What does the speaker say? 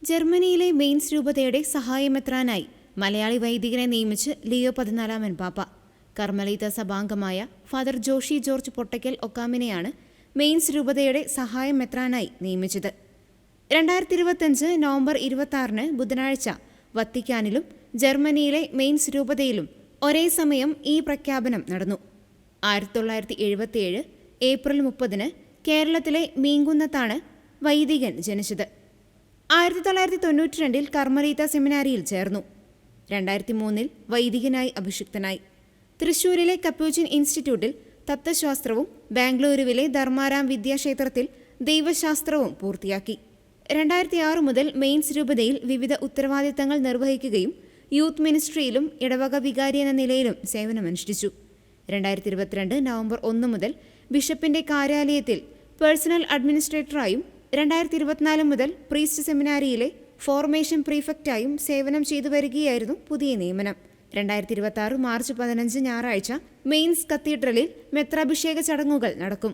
ജർമ്മനിയിലെ മെയിൻസ് രൂപതയുടെ സഹായമെത്രാനായി മലയാളി വൈദികനെ നിയമിച്ച് ലിയോ 14 പാപ്പ. കർമ്മലീത്ത സഭാംഗമായ ഫാദർ ജോഷി ജോർജ് പൊട്ടയ്ക്കൽ ഒക്കാമിനെയാണ് മെയിൻസ് രൂപതയുടെ സഹായമെത്രാനായി നിയമിച്ചത്. 2025 നവംബർ 26 ബുധനാഴ്ച വത്തിക്കാനിലും ജർമ്മനിയിലെ മെയിൻസ് രൂപതയിലും ഒരേ സമയം ഈ പ്രഖ്യാപനം നടന്നു. 1977 ഏപ്രിൽ 30 കേരളത്തിലെ മീങ്കുന്നത്താണ് വൈദികൻ ജനിച്ചത്. 1992 കർമ്മലീത്ത സെമിനാരിയിൽ ചേർന്നു. 2003 വൈദികനായി അഭിഷിക്തനായി. തൃശൂരിലെ കപ്പൂച്ചിൻ ഇൻസ്റ്റിറ്റ്യൂട്ടിൽ തത്വശാസ്ത്രവും ബാംഗ്ലൂരുവിലെ ധർമാരാം വിദ്യാക്ഷേത്രത്തിൽ ദൈവശാസ്ത്രവും പൂർത്തിയാക്കി. 2006 മുതൽ മെയിൻസ് രൂപതയിൽ വിവിധ ഉത്തരവാദിത്തങ്ങൾ നിർവഹിക്കുകയും യൂത്ത് മിനിസ്ട്രിയിലും ഇടവക വികാരി എന്ന നിലയിലും സേവനമനുഷ്ഠിച്ചു. 2022 നവംബർ 1 മുതൽ ബിഷപ്പിന്റെ കാര്യാലയത്തിൽ പേഴ്സണൽ അഡ്മിനിസ്ട്രേറ്ററായും 2024 മുതൽ പ്രീസ്റ്റ് സെമിനാരിയിലെ ഫോർമേഷൻ പ്രീഫെക്റ്റായും സേവനം ചെയ്തു വരികയായിരുന്നു പുതിയ നിയമനം. 2026 മാർച്ച് 15 ഞായറാഴ്ച മെയിൻസ് കത്തീഡ്രലിൽ മെത്രാഭിഷേക ചടങ്ങുകൾ നടക്കും.